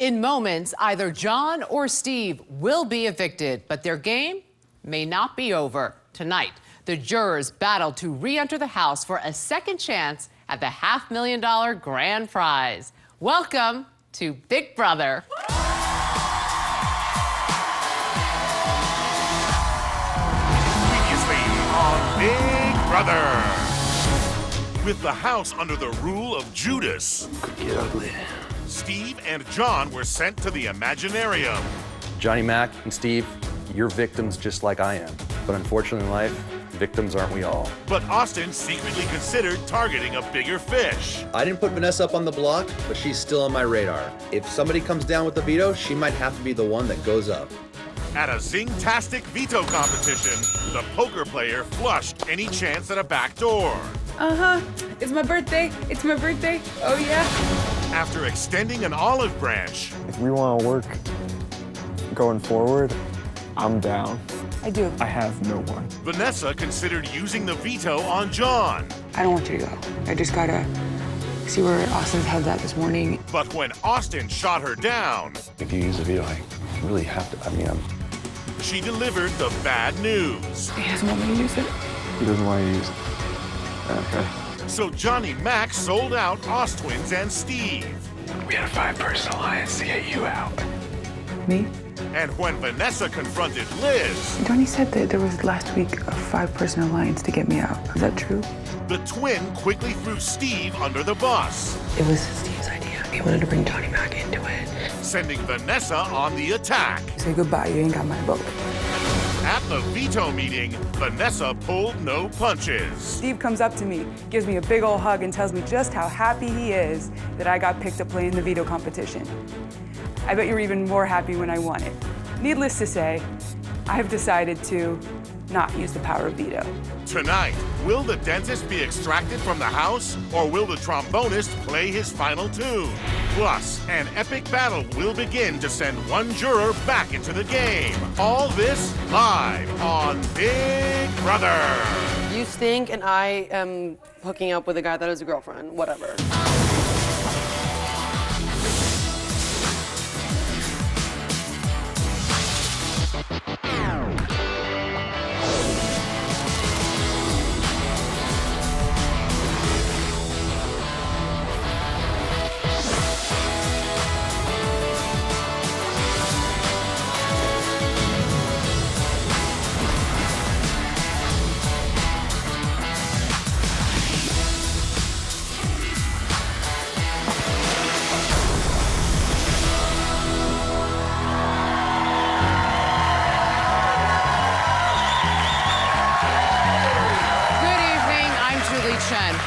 In moments, either John or Steve will be evicted, but their game may not be over. Tonight, the jurors battle to re-enter the house for a second chance at the $500,000 grand prize. Welcome to Big Brother. Previously on Big Brother. With the house under the rule of Judas, Could get ugly. Steve and John were sent to the Imaginarium. Johnny Mac and Steve, you're victims just like I am. But unfortunately in life, victims aren't we all. But Austin secretly considered targeting a bigger fish. I didn't put Vanessa up on the block, but she's still on my radar. If somebody comes down with the veto, she might have to be the one that goes up. At a Zing-tastic veto competition, the poker player flushed any chance at a backdoor. It's my birthday. It's my birthday. Oh, yeah. After extending an olive branch, If we want to work going forward, I'm down. I do. I have no one. Vanessa considered using the veto on John. I don't want you to go. I just gotta see where Austin's head's at this morning. But when Austin shot her down, If you use a veto, I really have to, she delivered the bad news. He doesn't want me to use it. He doesn't want to use it. Okay. So Johnny Mac sold out Ostwins and Steve. We had a 5-person alliance to get you out. Me? And when Vanessa confronted Liz, Johnny said that there was last week a 5-person alliance to get me out. Is that true? the twin quickly threw Steve under the bus, It was Steve's idea. He wanted to bring Johnny Mac into it. sending Vanessa on the attack. Say goodbye, you ain't got my vote. At the veto meeting, Vanessa pulled no punches. Steve comes up to me, gives me a big old hug, and tells me just how happy he is that I got picked to play in the veto competition. I bet you're even more happy when I won it. Needless to say, I've decided to not use the power of veto. Tonight, will the dentist be extracted from the house, or will the trombonist play his final tune? Plus, an epic battle will begin to send one juror back into the game. All this live on Big Brother. You stink, and I am hooking up with a guy that has a girlfriend. Whatever.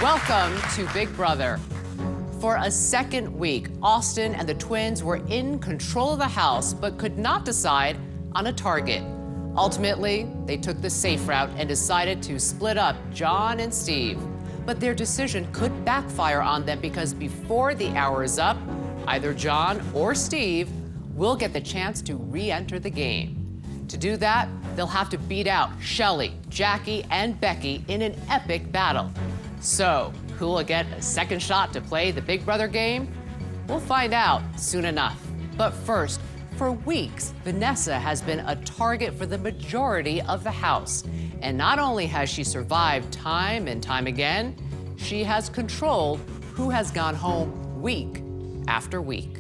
Welcome to Big Brother. For a second week, Austin and the twins were in control of the house, but could not decide on a target. Ultimately, they took the safe route and decided to split up John and Steve. But their decision could backfire on them because before the hour is up, either John or Steve will get the chance to re-enter the game. To do that, they'll have to beat out Shelley, Jackie, and Becky in an epic battle. So, who will get a second shot to play the Big Brother game? We'll find out soon enough. But first, for weeks, Vanessa has been a target for the majority of the house. And not only has she survived time and time again, she has controlled who has gone home week after week.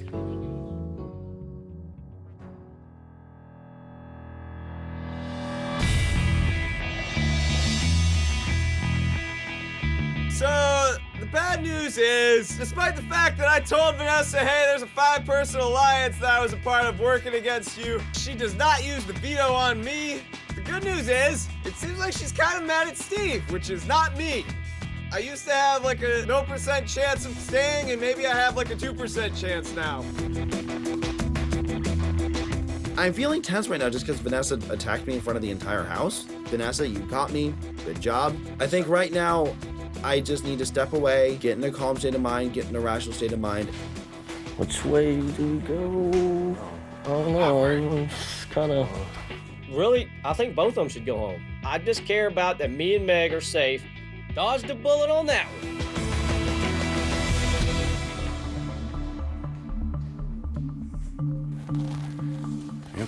So, the bad news is, despite the fact that I told Vanessa, hey, there's a 5-person alliance that I was a part of working against you, she does not use the veto on me. The good news is, it seems like she's kind of mad at Steve, which is not me. I used to have like a 0% chance of staying, and maybe I have like a 2% chance now. I'm feeling tense right now just because Vanessa attacked me in front of the entire house. Vanessa, you got me. Good job. I think right now, I just need to step away, get in a calm state of mind, get in a rational state of mind. Which way do we go? I don't know. It's kind of. Really, I think both of them should go home. I just care about that me and Meg are safe. Dodged a bullet on that one.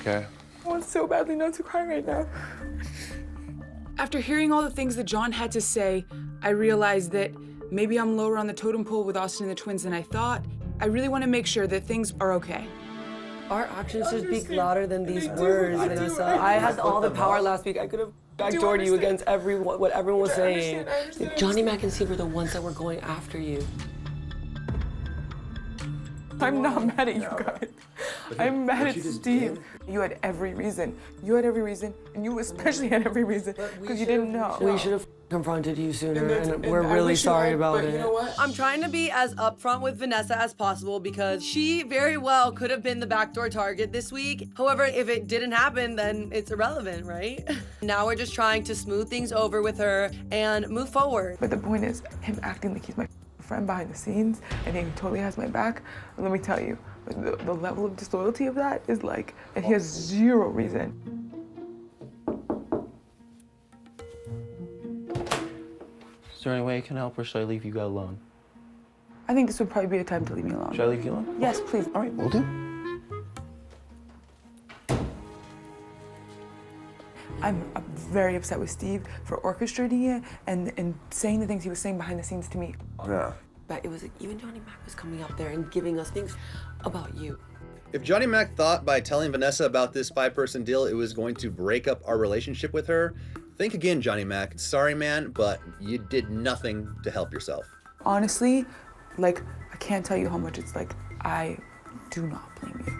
okay? I want so badly not to cry right now. After hearing all the things that John had to say, I realized that maybe I'm lower on the totem pole with Austin and the twins than I thought. I really want to make sure that things are okay. Our actions should speak louder than these words, Vanessa. I had all the power last week. I could have backdoored you against what everyone was saying. Johnny Mac and Steve were the ones that were going after you. I'm not mad at you guys. I'm mad at Steve. You had every reason. You had every reason, and you especially had every reason, because you didn't know. We should have confronted you sooner, and we're really sorry about it. You know what? I'm trying to be as upfront with Vanessa as possible because she very well could have been the backdoor target this week. However, if it didn't happen, then it's irrelevant, right? Now we're just trying to smooth things over with her and move forward. But the point is, him acting like he's my friend behind the scenes and he totally has my back. And let me tell you, the level of disloyalty of that is like, and he has zero reason. Is there any way I can help, or should I leave you guys alone? I think this would probably be a time to leave me alone. Should I leave you alone? Yes, please. All right, we'll do. I'm very upset with Steve for orchestrating it and saying the things he was saying behind the scenes to me. Yeah. But it was like, even Johnny Mac was coming up there and giving us things about you. If Johnny Mac thought by telling Vanessa about this 5-person deal it was going to break up our relationship with her, think again, Johnny Mac. Sorry, man, but you did nothing to help yourself. Honestly, like, I can't tell you how much it's like, I do not blame you.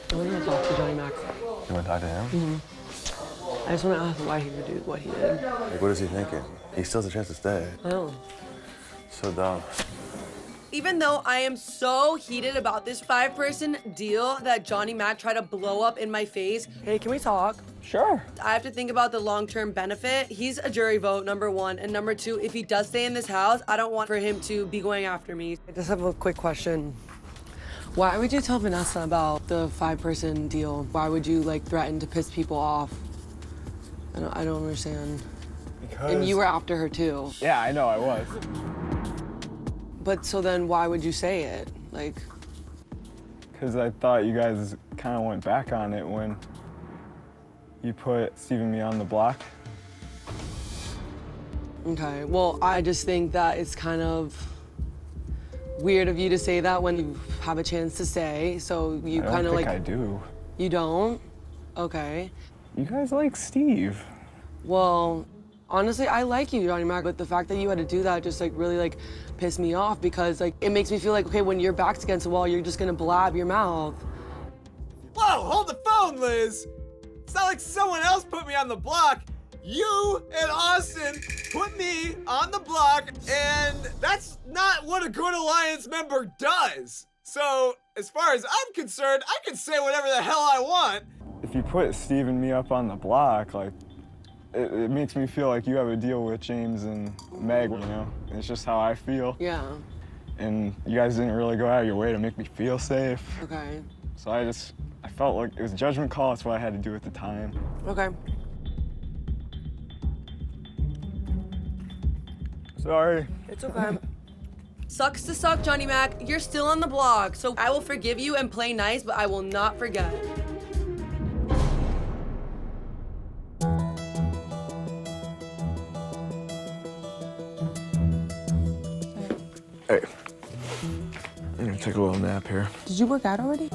I want to talk to Johnny Mac. You want to talk to him? Mm-hmm. I just want to ask why he would do what he did. Like, what is he thinking? He still has a chance to stay. I know. So dumb. Even though I am so heated about this 5-person deal that Johnny Mac tried to blow up in my face. Hey, can we talk? Sure. I have to think about the long-term benefit. He's a jury vote, number one. And number two, if he does stay in this house, I don't want for him to be going after me. I just have a quick question. Why would you tell Vanessa about the 5-person deal? Why would you like threaten to piss people off? I don't understand. Because... And you were after her too. Yeah, I know, I was. But so then why would you say it? Like... Because I thought you guys kind of went back on it when you put Steve and me on the block. Okay, well, I just think that it's kind of weird of you to say that when you have a chance to stay, so you kind of like... I do. You don't? Okay. You guys like Steve. Well, honestly, I like you, Johnny Mac, but the fact that you had to do that just like really like pissed me off because like it makes me feel like, okay, when your back's against the wall, you're just gonna blab your mouth. Whoa, hold the phone, Liz. It's not like someone else put me on the block. You and Austin put me on the block, and that's not what a good Alliance member does. So, as far as I'm concerned, I can say whatever the hell I want. If you put Steve and me up on the block, like, it makes me feel like you have a deal with James and Meg, you know? It's just how I feel. Yeah. And you guys didn't really go out of your way to make me feel safe. Okay. So I felt like it was a judgment call. That's what I had to do at the time. Okay. Sorry. It's okay. Sucks to suck, Johnny Mac. You're still on the block, so I will forgive you and play nice, but I will not forget. Hey, I'm gonna take a little nap here. Did you work out already?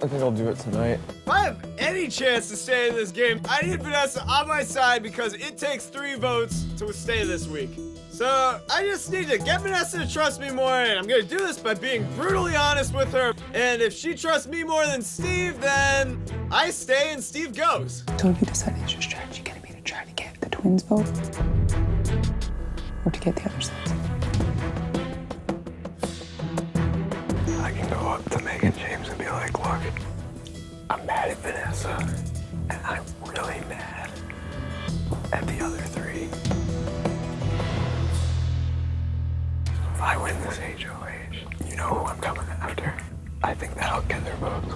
I think I'll do it tonight. If I have any chance to stay in this game, I need Vanessa on my side because it takes 3 votes to stay this week. So I just need to get Vanessa to trust me more, and I'm gonna do this by being brutally honest with her. And if she trusts me more than Steve, then I stay and Steve goes. So have you decided your strategy gonna be to try to get the twins vote? Or to get the other side? I can go up to Meg and James and be like, look, I'm mad at Vanessa, and I'm really mad at the other 3. If I win this HOH, you know who I'm coming after. I think that'll get their votes.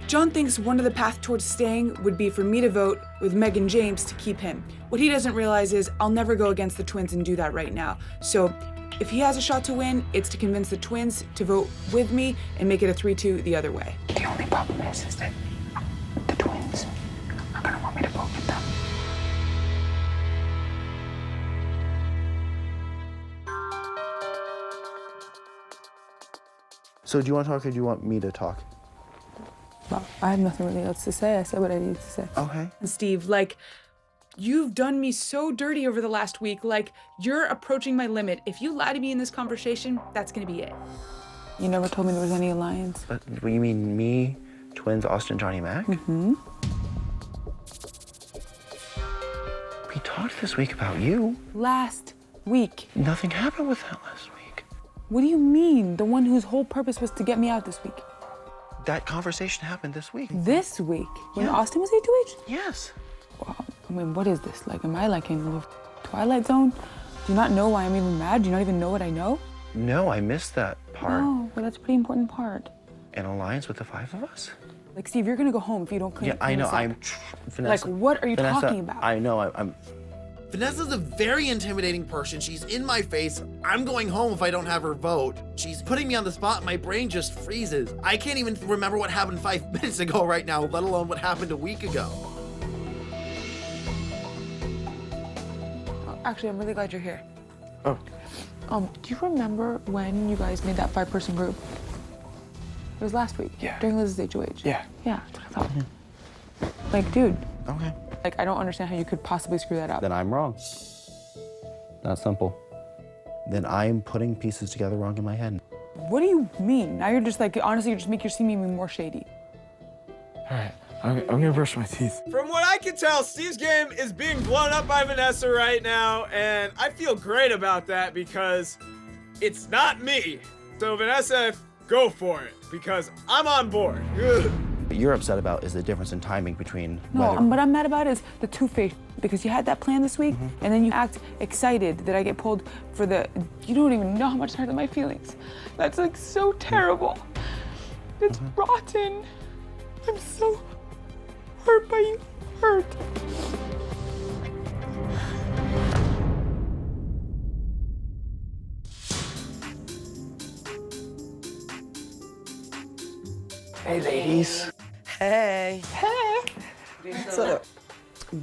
John thinks one of the paths towards staying would be for me to vote with Meg and James to keep him. What he doesn't realize is I'll never go against the twins and do that right now. So if he has a shot to win, it's to convince the twins to vote with me and make it a 3-2 the other way. The only problem is that the twins are gonna want me to vote with them. So do you want to talk or do you want me to talk? Well, I have nothing really else to say. I said what I needed to say. Okay. And Steve, like, you've done me so dirty over the last week. Like, you're approaching my limit. If you lie to me in this conversation, that's gonna be it. You never told me there was any alliance. But you mean me, twins, Austin, Johnny Mac? Mm-hmm. We talked this week about you. Last week. Nothing happened with that last week. What do you mean? The one whose whole purpose was to get me out this week. That conversation happened this week. This week? When Yeah. Austin was HOH? Yes. Well, I mean, what is this? Like, am I like in the Twilight Zone? Do you not know why I'm even mad? Do you not even know what I know? No, I missed that part. Oh, well, that's a pretty important part. An alliance with the 5 of us? Like, Steve, you're gonna go home if you don't clean Yeah, I know. this up. Vanessa. Like, what are you Vanessa, talking about? I know. I'm. Vanessa's a very intimidating person. She's in my face. I'm going home if I don't have her vote. She's putting me on the spot. My brain just freezes. I can't even remember what happened 5 minutes ago right now, let alone what happened a week ago. Actually, I'm really glad you're here. Oh. Do you remember when you guys made that 5-person group? It was last week. Yeah. During Liz's HOH. Yeah. Yeah, that's what I thought. Like, dude. Okay. Like, I don't understand how you could possibly screw that up. Then I'm wrong. That's simple. Then I'm putting pieces together wrong in my head. What do you mean? Now you're just like, honestly, you're just making your seem even more shady. All right, I'm gonna brush my teeth. From what I can tell, Steve's game is being blown up by Vanessa right now, and I feel great about that because it's not me. So Vanessa, go for it, because I'm on board. What you're upset about is the difference in timing between No, whether... what I'm mad about is the two-face, because you had that plan this week, and then you act excited that I get pulled for the, you don't even know how much it hurt my feelings. That's like so terrible. It's rotten. I'm so hurt by you. Hurt. Hey, ladies. Hey. Hey. So,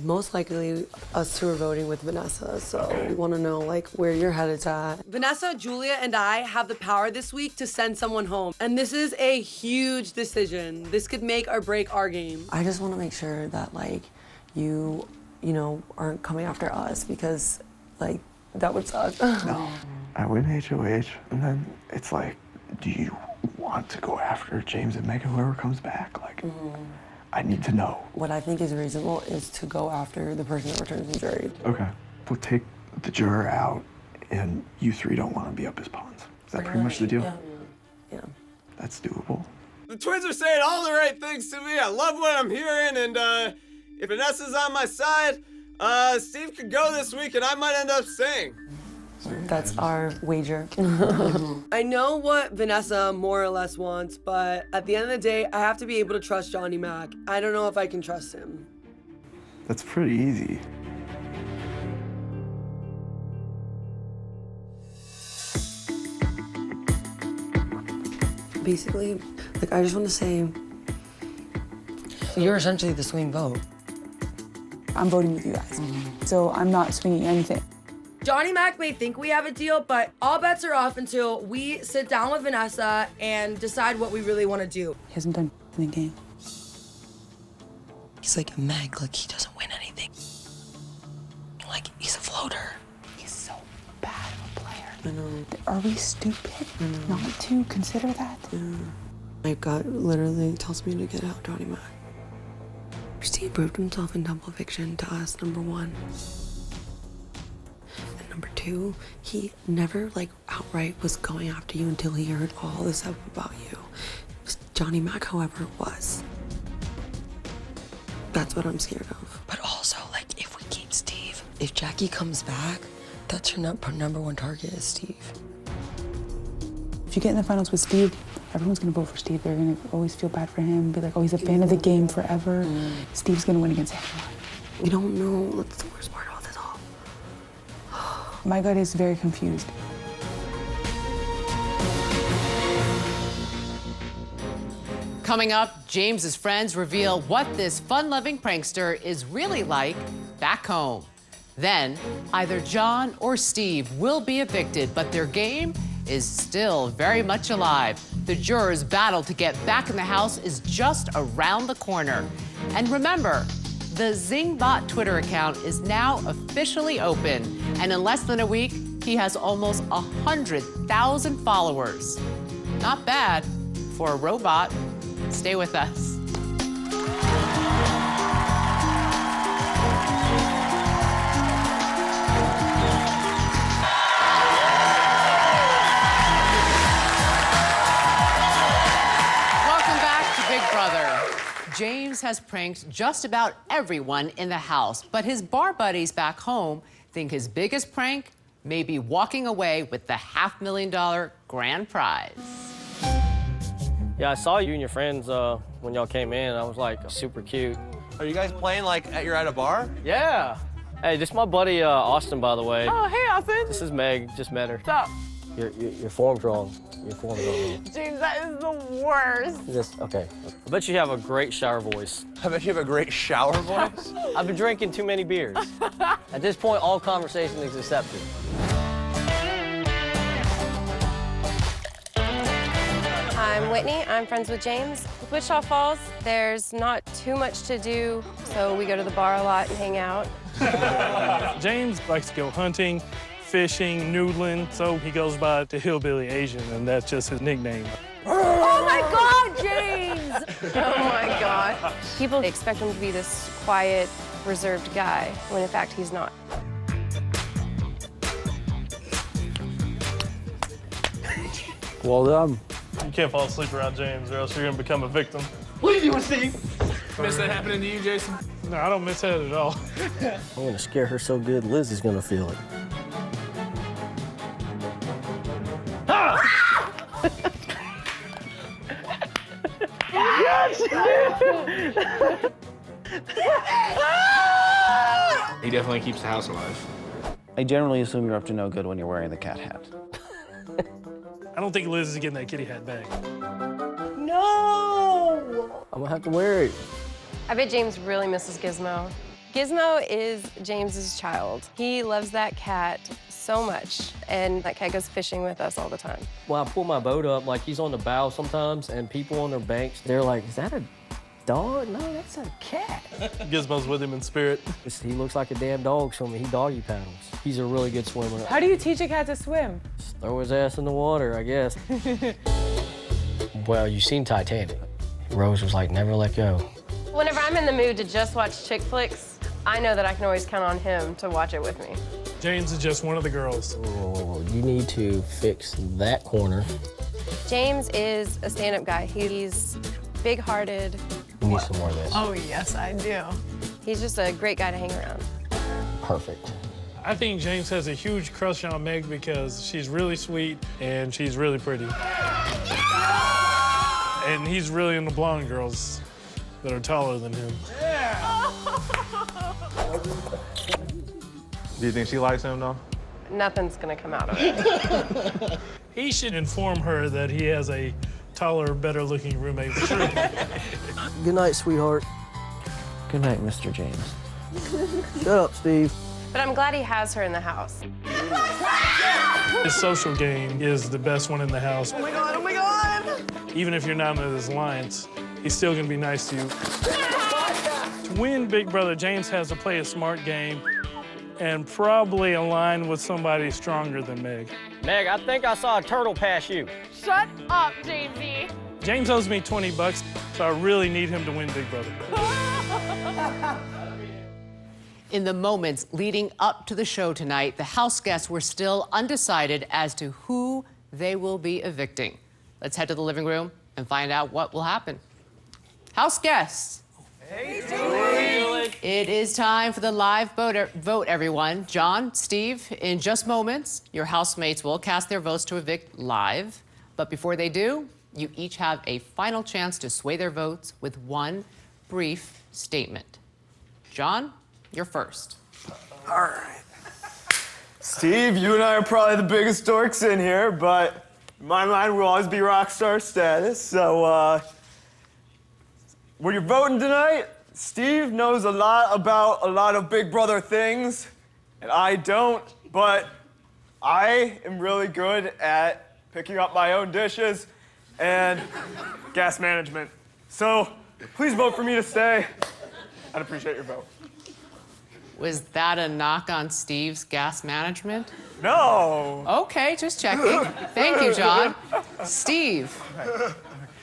most likely, us two are voting with Vanessa, so we want to know, like, where your head is at. Vanessa, Julia, and I have the power this week to send someone home, and this is a huge decision. This could make or break our game. I just want to make sure that, like, you know, aren't coming after us, because, like, that would suck. No. I win HOH, and then it's like, do you want to go after James and Megan, whoever comes back? Like, I need to know. What I think is reasonable is to go after the person that returns the jury. Okay. We'll take the juror out, and you 3 don't want to be up as pawns. Is that pretty much the deal? Yeah. That's doable. The twins are saying all the right things to me. I love what I'm hearing, and if Vanessa's on my side, Steve could go this week, and I might end up staying. That's our wager. I know what Vanessa more or less wants, but at the end of the day, I have to be able to trust Johnny Mac. I don't know if I can trust him. That's pretty easy. Basically, like, I just want to say, you're essentially the swing vote. I'm voting with you guys, so I'm not swinging anything. Johnny Mac may think we have a deal, but all bets are off until we sit down with Vanessa and decide what we really want to do. He hasn't done in the game. He's like Meg, like, he doesn't win anything. Like, he's a floater. He's so bad of a player. I know. Are we stupid not to consider that? My gut literally tells me to get out Johnny Mac. Steve proved himself in double eviction to us, number 1. And number 2, he never, like, outright was going after you until he heard all this stuff about you. Johnny Mac, however, was. That's what I'm scared of. But also, like, if we keep Steve, if Jackie comes back, that's her number 1 target is Steve. If you get in the finals with Steve, everyone's gonna vote for Steve. They're gonna always feel bad for him, be like, oh, he's a fan of the game forever. Steve's gonna win against everyone. We don't know. That's the worst part about this all. My gut is very confused. Coming up, James's friends reveal what this fun-loving prankster is really like back home. Then, either John or Steve will be evicted, but their game is still very much alive. The jurors' battle to get back in the house is just around the corner. And remember, the Zingbot Twitter account is now officially open, and in less than a week, he has almost 100,000 followers. Not bad for a robot. Stay with us. Welcome back to Big Brother. James has pranked just about everyone in the house, but his bar buddies back home think his biggest prank may be walking away with the $500,000 grand prize. Yeah, I saw you and your friends when y'all came in. I was like, super cute. Are you guys playing like you're at a bar? Yeah. Hey, this is my buddy Austin, by the way. Oh, hey, Austin. This is Meg. Just met her. What's up? Your form's wrong. Your form's wrong. James, that is the worst. Okay. I bet you have a great shower voice. I bet you have a great shower voice. I've been drinking too many beers. At this point, all conversation is accepted. I'm Whitney. I'm friends with James. With Wichita Falls, there's not too much to do, so we go to the bar a lot and hang out. James likes to go hunting, fishing, noodling, so he goes by the Hillbilly Asian, and that's just his nickname. Oh my God, James! Oh my God. People expect him to be this quiet, reserved guy, when in fact he's not. Well done. You can't fall asleep around James, or else you're gonna become a victim. What are you doing, Steve? Miss that happening to you, Jason? No, I don't miss that at all. I'm gonna scare her so good, Liz is gonna feel it. He definitely keeps the house alive. I generally assume you're up to no good when you're wearing the cat hat. I don't think Liz is getting that kitty hat back. No! I'm gonna have to wear it. I bet James really misses Gizmo. Gizmo is James's child. He loves that cat so much, and that cat goes fishing with us all the time. Well, I pull my boat up, like he's on the bow sometimes, and people on their banks, they're like, is that a dog? No, that's a cat. Gizmo's with him in spirit. He looks like a damn dog swimming. He doggy paddles. He's a really good swimmer. How do you teach a cat to swim? Just throw his ass in the water, I guess. Well, you've seen Titanic. Rose was like, never let go. Whenever I'm in the mood to just watch chick flicks, I know that I can always count on him to watch it with me. James is just one of the girls. Oh, you need to fix that corner. James is a stand-up guy. He's big-hearted. You need some more of this. Oh, yes, I do. He's just a great guy to hang around. Perfect. I think James has a huge crush on Meg because she's really sweet and she's really pretty. And he's really into blonde girls that are taller than him. Do you think she likes him, though? Nothing's gonna come out of it. He should inform her that he has a taller, better-looking roommate. Sure. Good night, sweetheart. Good night, Mr. James. Shut up, Steve. But I'm glad he has her in the house. His social game is the best one in the house. Oh my God, oh my God! Even if you're not in his alliance, he's still gonna be nice to you. To win Big Brother, James has to play a smart game and probably align with somebody stronger than Meg. Meg, I think I saw a turtle pass you. Shut up, Jamesy. James owes me 20 bucks, so I really need him to win Big Brother. In the moments leading up to the show tonight, the house guests were still undecided as to who they will be evicting. Let's head to the living room and find out what will happen. House guests. Hey, It is time for the live vote, everyone. John, Steve, in just moments, your housemates will cast their votes to evict live. But before they do, You each have a final chance to sway their votes with one brief statement. John, you're first. All right. Steve, you and I are probably the biggest dorks in here, but in my mind, we'll always be rock star status. So, when you're voting tonight, Steve knows a lot about a lot of Big Brother things, and I don't, but I am really good at picking up my own dishes and gas management. So, please vote for me to stay. I'd appreciate your vote. Was that a knock on Steve's gas management? No. Okay, just checking. Thank you, John. Steve,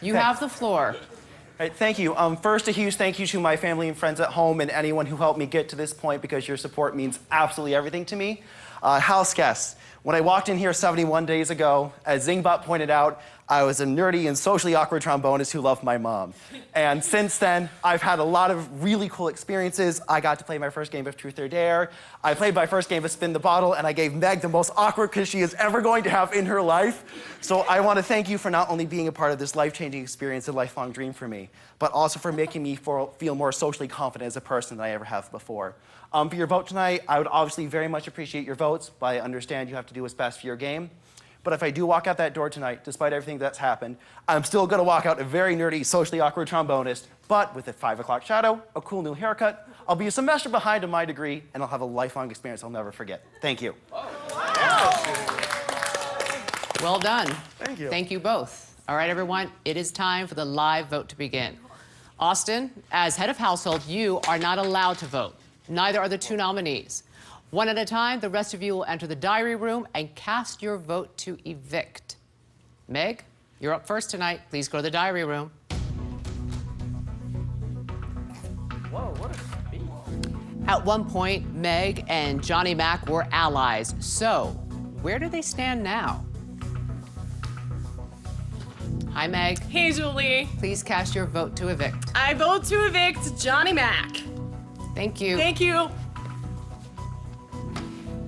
you have the floor. All right, thank you. First, a huge thank you to my family and friends at home and anyone who helped me get to this point because your support means absolutely everything to me. House guests, when I walked in here 71 days ago, as Zingbot pointed out, I was a nerdy and socially awkward trombonist who loved my mom. And since then, I've had a lot of really cool experiences. I got to play my first game of Truth or Dare. I played my first game of Spin the Bottle, and I gave Meg the most awkward kiss she is ever going to have in her life. So I want to thank you for not only being a part of this life-changing experience, a lifelong dream for me, but also for making me feel more socially confident as a person than I ever have before. For your vote tonight, I would obviously very much appreciate your votes, but I understand you have to do what's best for your game. But if I do walk out that door tonight, despite everything that's happened, I'm still going to walk out a very nerdy, socially awkward trombonist, but with a 5 o'clock shadow, a cool new haircut. I'll be a semester behind on my degree, and I'll have a lifelong experience I'll never forget. Thank you. Well done. Thank you. Thank you both. All right, everyone, it is time for the live vote to begin. Austin, as head of household, you are not allowed to vote. Neither are the two nominees. One at a time, the rest of you will enter the diary room and cast your vote to evict. Meg, you're up first tonight. Please go to the diary room. Whoa, what a speed. At one point, Meg and Johnny Mac were allies. So, where do they stand now? Hi, Meg. Hey, Julie. Please cast your vote to evict. I vote to evict Johnny Mac. Thank you. Thank you.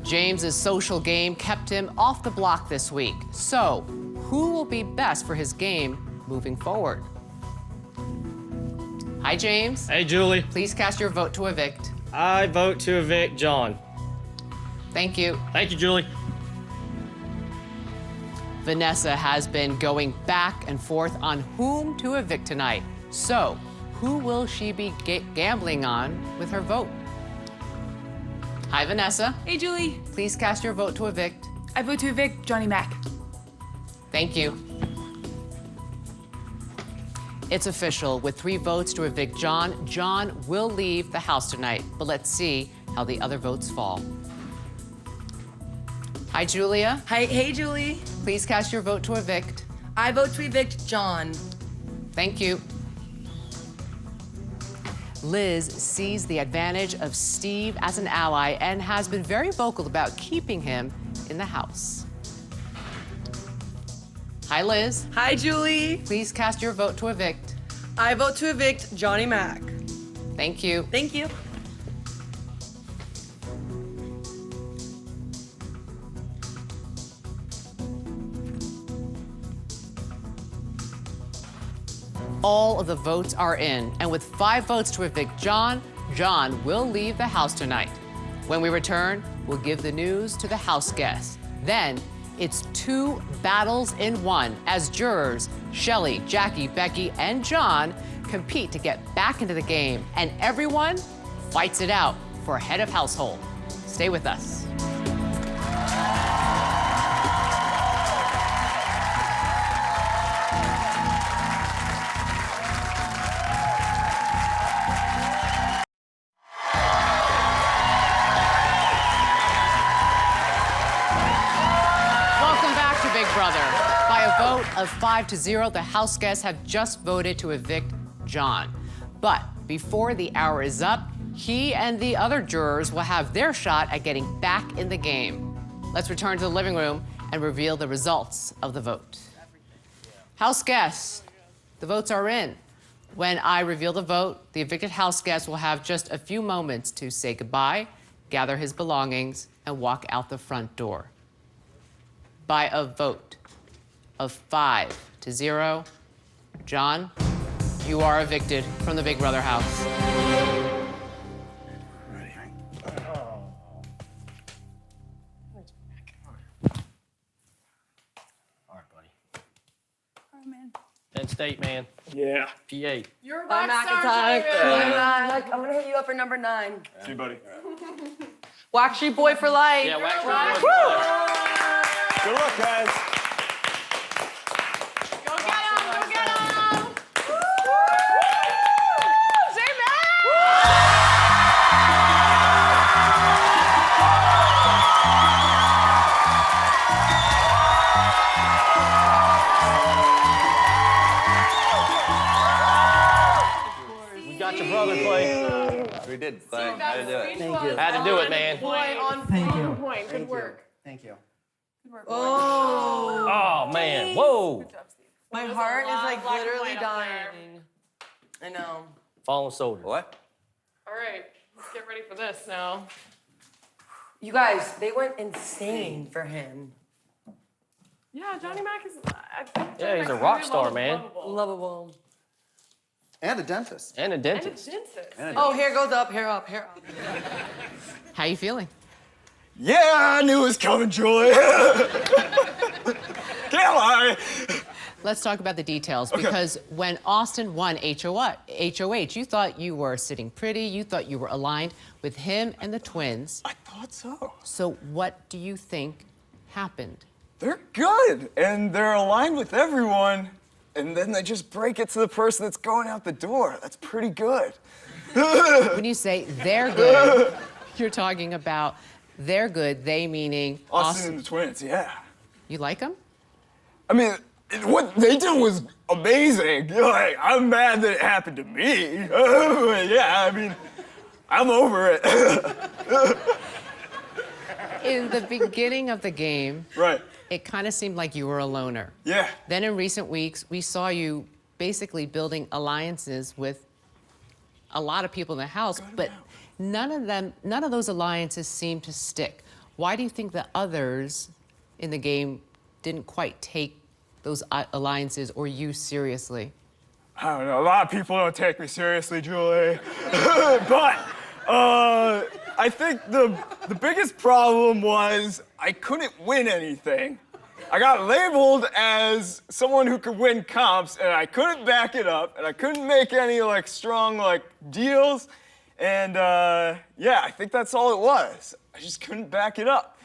James's social game kept him off the block this week. So, who will be best for his game moving forward? Hi, James. Hey, Julie. Please cast your vote to evict. I vote to evict John. Thank you. Thank you, Julie. Vanessa has been going back and forth on whom to evict tonight. So, who will she be gambling on with her vote? Hi, Vanessa. Hey, Julie. Please cast your vote to evict. I vote to evict Johnny Mac. Thank you. It's official. With 3 votes to evict John, John will leave the house tonight. But let's see how the other votes fall. Hi, Julia. Hi, hey, Julie. Please cast your vote to evict. I vote to evict John. Thank you. Liz sees the advantage of Steve as an ally and has been very vocal about keeping him in the house. Hi, Liz. Hi, Julie. Please cast your vote to evict. I vote to evict Johnny Mac. Thank you. Thank you. All of the votes are in, and with 5 votes to evict John, John will leave the house tonight. When we return, we'll give the news to the house guests. Then, it's 2 battles in 1 as jurors Shelley, Jackie, Becky, and John compete to get back into the game, and everyone fights it out for head of household. Stay with us. Of 5-0, the House guests have just voted to evict John. But before the hour is up, he and the other jurors will have their shot at getting back in the game. Let's return to the living room and reveal the results of the vote. House guests, the votes are in. When I reveal the vote, the evicted house guest will have just a few moments to say goodbye, gather his belongings, and walk out the front door. By a vote of 5-0. to 0. John, you are evicted from the Big Brother house. Penn State, man. Yeah. PA. You're a Bye, rock star, McIntyre. Jerry. I'm gonna hit you up for number 9. See you, buddy. Wax Street Boy for life. Yeah, Wax Street Boy for life. Good luck, guys. Go get him! Go get him! J-Man! We got your brother, Clay. We did. Clay. How to do it. Thank you. Had to do it, man. Boy, on point. Good work. Thank you. Oh. Oh, man. Whoa. My heart is like literally dying. I know. Fallen soldier. What? All right, let's get ready for this now. You guys, they went insane for him. Yeah, Johnny Mac is. I think Yeah, Johnny he's a Mac's rock very star, man. Lovable. And a dentist. And a And a dentist. dentist. Oh, hair goes up, hair up, hair up. How you feeling? Yeah, I knew it was coming, Julie. Can't lie. Let's talk about the details, because when Austin won HOH, you thought you were sitting pretty, you thought you were aligned with him and the twins. I thought so. So what do you think happened? They're good, and they're aligned with everyone, and then they just break it to the person that's going out the door. That's pretty good. When you say they're good, you're talking about they're good, they meaning Austin and the twins, yeah. You like them? I mean, what they did was amazing. Like, I'm mad that it happened to me. Yeah, I mean, I'm over it. In the beginning of the game, right, it kind of seemed like you were a loner. Yeah. Then in recent weeks, we saw you basically building alliances with a lot of people in the house, but none of those alliances seem to stick. Why do you think the others in the game didn't quite take those alliances or you seriously? I don't know. A lot of people don't take me seriously, Julie. But I think the biggest problem was I couldn't win anything. I got labeled as someone who could win comps, and I couldn't back it up, and I couldn't make any like strong like deals. And yeah, I think that's all it was. I just couldn't back it up.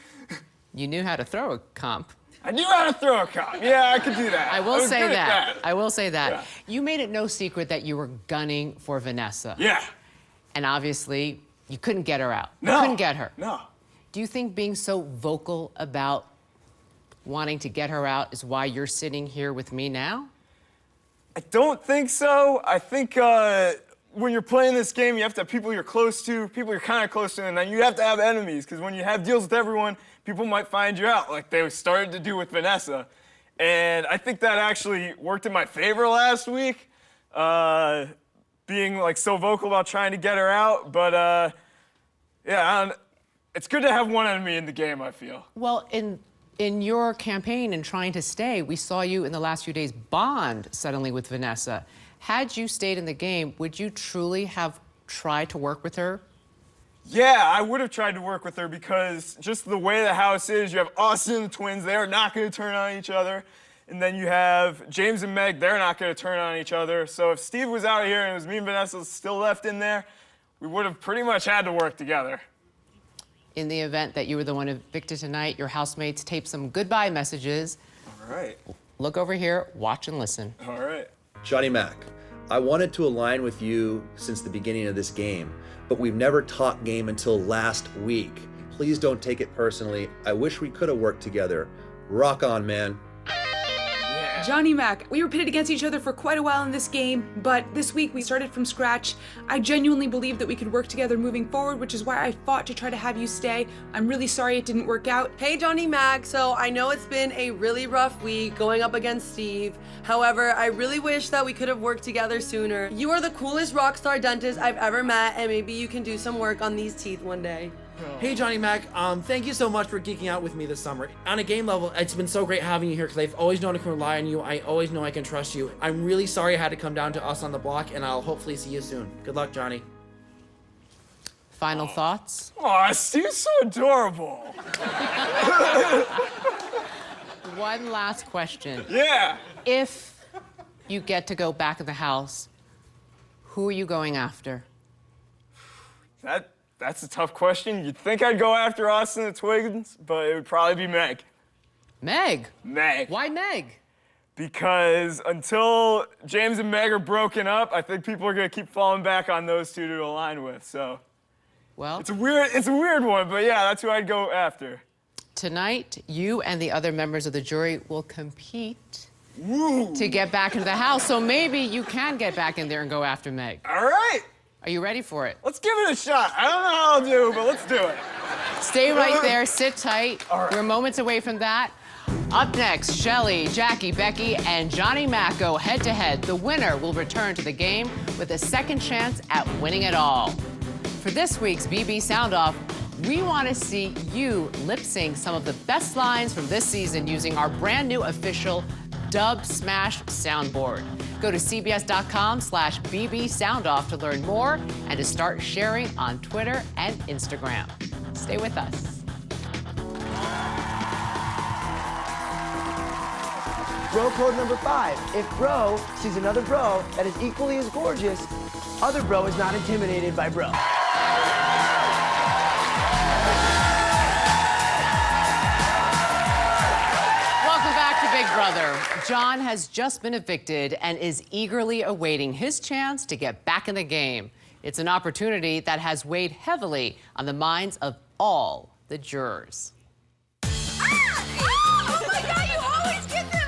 You knew how to throw a comp. I knew how to throw a comp. Yeah, I could do that. I will was say good at that. I will say that. Yeah. You made it no secret that you were gunning for Vanessa. Yeah. And obviously, you couldn't get her out. No. You couldn't get her. No. Do you think being so vocal about wanting to get her out is why you're sitting here with me now? I don't think so. I think when you're playing this game, you have to have people you're close to, people you're kind of close to, and then you have to have enemies, because when you have deals with everyone, people might find you out, like they started to do with Vanessa. And I think that actually worked in my favor last week, being like so vocal about trying to get her out. But yeah, it's good to have one enemy in the game, I feel. Well, in your campaign and trying to stay, we saw you in the last few days bond suddenly with Vanessa. Had you stayed in the game, would you truly have tried to work with her? Yeah, I would have tried to work with her, because just the way the house is, you have Austin and the twins, they are not going to turn on each other. And then you have James and Meg, they're not going to turn on each other. So if Steve was out here and it was me and Vanessa still left in there, we would have pretty much had to work together. In the event that you were the one evicted tonight, your housemates taped some goodbye messages. All right. Look over here, watch and listen. All right. Johnny Mac, I wanted to align with you since the beginning of this game, but we've never talked game until last week. Please don't take it personally. I wish we could have worked together. Rock on, man. Johnny Mac, we were pitted against each other for quite a while in this game, but this week we started from scratch. I genuinely believed that we could work together moving forward, which is why I fought to try to have you stay. I'm really sorry it didn't work out. Hey, Johnny Mac, so I know it's been a really rough week going up against Steve. However, I really wish that we could have worked together sooner. You are the coolest rock star dentist I've ever met, and maybe you can do some work on these teeth one day. Hey, Johnny Mac, thank you so much for geeking out with me this summer. On a game level, it's been so great having you here because I've always known I can rely on you. I always know I can trust you. I'm really sorry I had to come down to us on the block, and I'll hopefully see you soon. Good luck, Johnny. Final thoughts? Aw, Steve's so adorable. One last question. Yeah. If you get to go back in the house, who are you going after? That's a tough question. You'd think I'd go after Austin and the Twins, but it would probably be Meg. Meg? Meg. Why Meg? Because until James and Meg are broken up, I think people are gonna keep falling back on those two to align with, so. Well, it's a weird one, but yeah, that's who I'd go after. Tonight, you and the other members of the jury will compete to get back into the house, so maybe you can get back in there and go after Meg. All right. Are you ready for it? Let's give it a shot. I don't know how I'll do, but let's do it. Stay right there, sit tight. All right. We're moments away from that. Up next, Shelly, Jackie, Becky, and Johnny Mac go head-to-head. The winner will return to the game with a second chance at winning it all. For this week's BB Sound Off, we want to see you lip-sync some of the best lines from this season using our brand new official Dub Smash soundboard. Go to cbs.com/BB Soundoff to learn more and to start sharing on Twitter and Instagram. Stay with us. Bro code number 5. If bro sees another bro that is equally as gorgeous, other bro is not intimidated by bro. Welcome back to Big Brother. John has just been evicted and is eagerly awaiting his chance to get back in the game. It's an opportunity that has weighed heavily on the minds of all the jurors. Oh my God, you always get them!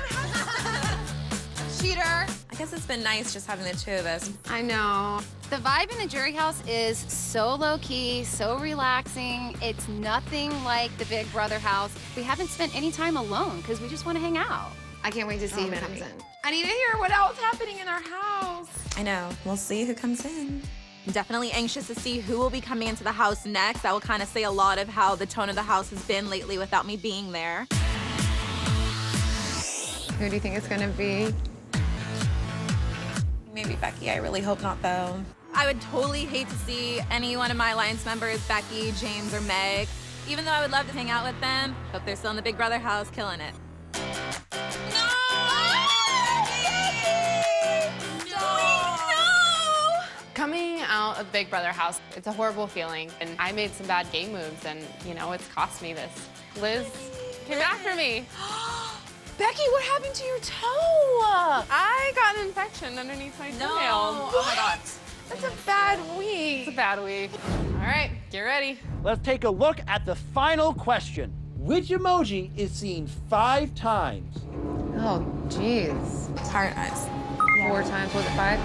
Cheater. I guess it's been nice just having the two of us. I know. The vibe in the jury house is so low-key, so relaxing. It's nothing like the Big Brother house. We haven't spent any time alone because we just want to hang out. I can't wait to see who comes in. I need to hear what else is happening in our house. I know. We'll see who comes in. I'm definitely anxious to see who will be coming into the house next. That will kind of say a lot of how the tone of the house has been lately without me being there. Who do you think it's going to be? Maybe Becky. I really hope not, though. I would totally hate to see any one of my Alliance members, Becky, James, or Meg. Even though I would love to hang out with them, hope they're still in the Big Brother house killing it. Coming out of Big Brother house, it's a horrible feeling. And I made some bad game moves and, you know, it's cost me this. Liz came after me. Becky, what happened to your toe? I got an infection underneath my toenail. Oh my God. That's a bad week. It's a bad week. All right, get ready. Let's take a look at the final question. Which emoji is seen 5 times? Oh, jeez. Heart eyes. 4 times, was it 5?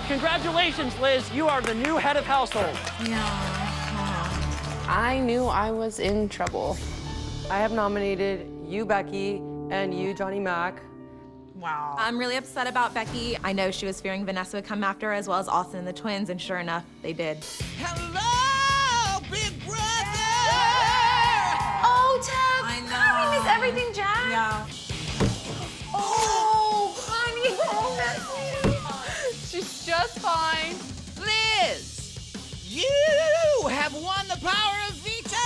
Congratulations, Liz. You are the new head of household. I knew I was in trouble. I have nominated you, Becky, and you, Johnny Mac. Wow. I'm really upset about Becky. I know she was fearing Vanessa would come after her as well as Austin and the twins, and sure enough, they did. Hello, Big Brother! Oh, Tab! I know. God, we miss everything, Jack. Yeah. Oh, honey, oh, she's just fine. Liz, you have won the power of veto!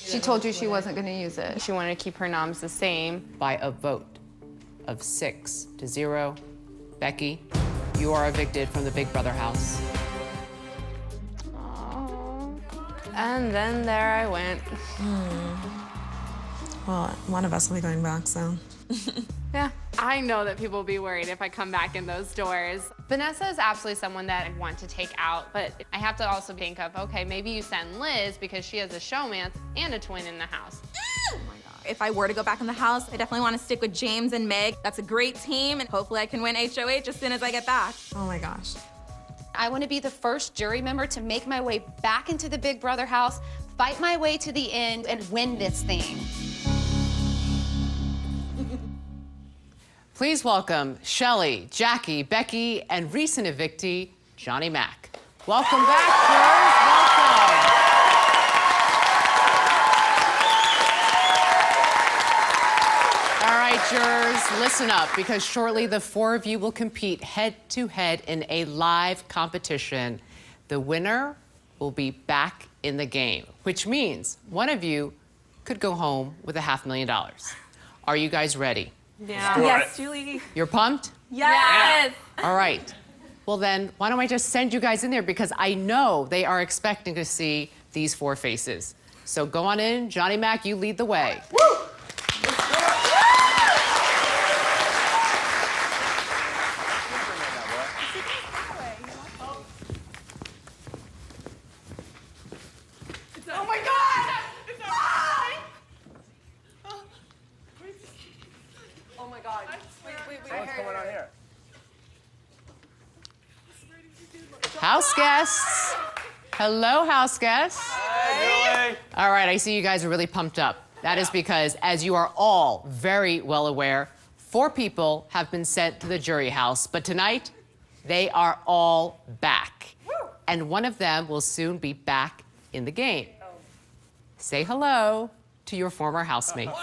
She told you she wasn't going to use it. She wanted to keep her noms the same. By a vote of 6-0, Becky, you are evicted from the Big Brother house. Oh. And then there I went. Well, one of us will be going back, so. Yeah, I know that people will be worried if I come back in those doors. Vanessa is absolutely someone that I want to take out, but I have to also think of, okay, maybe you send Liz because she has a showmance and a twin in the house. Oh my God. If I were to go back in the house, I definitely want to stick with James and Meg. That's a great team, and hopefully I can win HOH as soon as I get back. Oh my gosh. I want to be the first jury member to make my way back into the Big Brother house, fight my way to the end, and win this thing. Please welcome Shelly, Jackie, Becky, and recent evictee, Johnny Mac. Welcome back, jurors. Welcome. jurors, listen up, because shortly the four of you will compete head-to-head in a live competition. The winner will be back in the game, which means one of you could go home with $500,000. Are you guys ready? Yeah. Yes, Julie. You're pumped? Yes. All right. Well then, why don't I just send you guys in there, because I know they are expecting to see these four faces. So go on in. Johnny Mac, you lead the way. Woo! Oh my God! It's mine! Oh my God. Wait. What's going on here? House guests. Hello, house guests. Hi, Julie. All right, I see you guys are really pumped up. That is because, as you are all very well aware, 4 people have been sent to the jury house, but tonight, they are all back. And one of them will soon be back in the game. Say hello to your former housemates.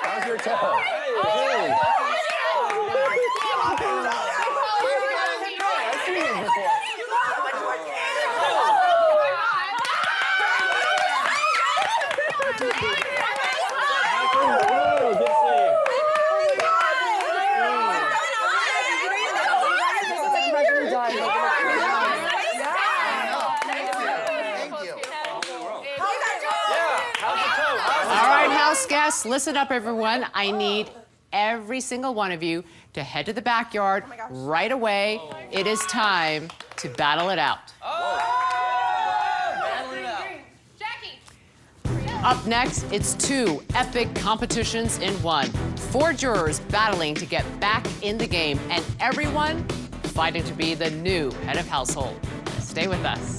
How's your toe? All right, house guests, listen up, everyone. I need every single one of you to head to the backyard right away. It is time to battle it out. Up next, it's 2 epic competitions in 1. 4 jurors battling to get back in the game, and everyone fighting to be the new head of household. Stay with us.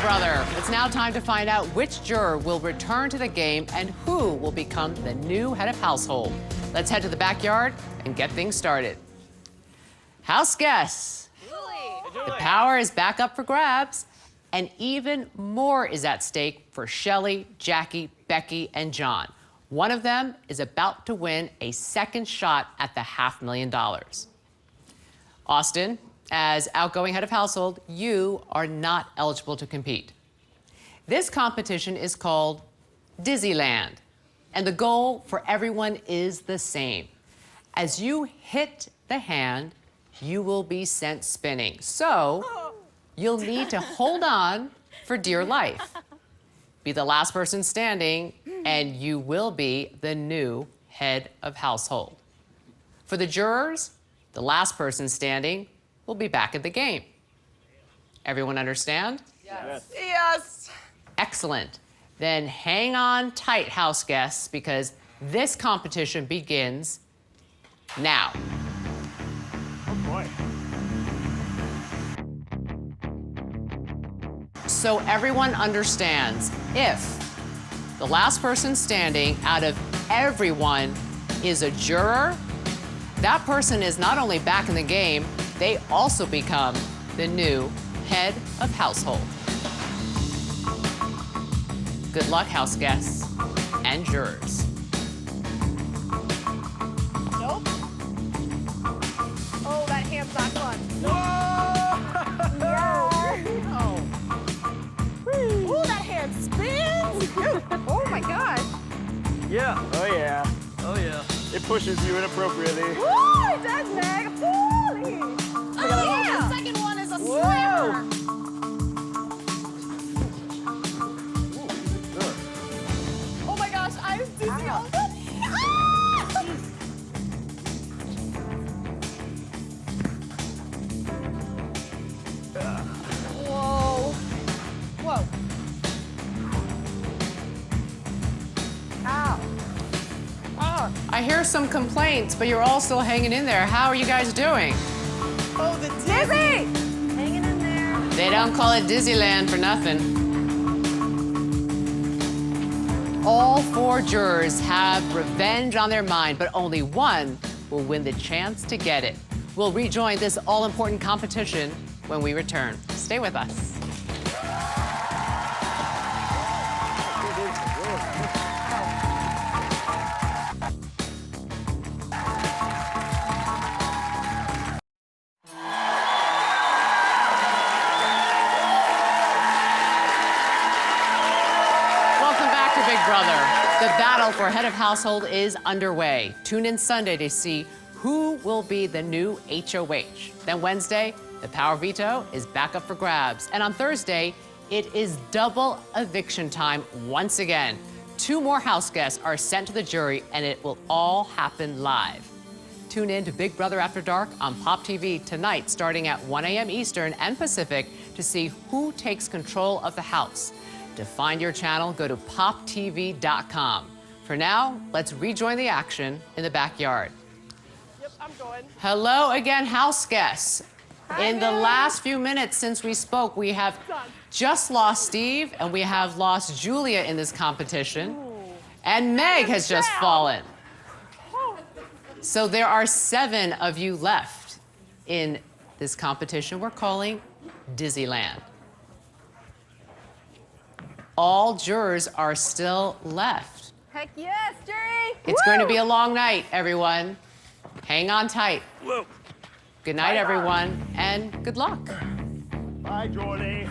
Brother. It's now time to find out which juror will return to the game and who will become the new head of household. Let's head to the backyard and get things started. House guests, the power is back up for grabs, and even more is at stake for Shelly, Jackie, Becky, and John. One of them is about to win a second shot at the $500,000. Austin, as outgoing head of household, you are not eligible to compete. This competition is called Disneyland, and the goal for everyone is the same. As you hit the hand, you will be sent spinning. So you'll need to hold on for dear life. Be the last person standing, and you will be the new head of household. For the jurors, the last person standing will be back at the game. Everyone understand? Yes. Excellent. Then hang on tight, house guests, because this competition begins now. Oh boy. So everyone understands, if the last person standing out of everyone is a juror, that person is not only back in the game, they also become the new head of household. Good luck, house guests and jurors. Nope. Oh, that hand's not fun. Ooh, that hand spins. Oh my God. Yeah. Oh yeah. Oh yeah. It pushes you inappropriately. Ooh, it does, Meg. Holy. Oh yeah. The second one is a slammer. Oh my gosh, I'm dizzy already. Whoa. some complaints, but you're all still hanging in there. How are you guys doing? Oh, the dizzy! Hanging in there. They don't call it Disneyland for nothing. All 4 jurors have revenge on their mind, but only one will win the chance to get it. We'll rejoin this all-important competition when we return. Stay with us. Big Brother. The battle for head of household is underway. Tune in Sunday to see who will be the new HOH. Then Wednesday, the power veto is back up for grabs. And on Thursday, it is double eviction time once again. 2 more house guests are sent to the jury, and it will all happen live. Tune in to Big Brother After Dark on Pop TV tonight, starting at 1 a.m. Eastern and Pacific, to see who takes control of the house. To find your channel, go to poptv.com. For now, let's rejoin the action in the backyard. Yep, I'm going. Hello again, house guests. In the last few minutes since we spoke, we have just lost Steve and we have lost Julia in this competition. And Meg has just fallen. So there are 7 of you left in this competition we're calling Disneyland. All jurors are still left. Heck yes, jury! It's going to be a long night, everyone. Hang on tight. Whoa. Good night, everyone, and good luck. Bye, Jordy.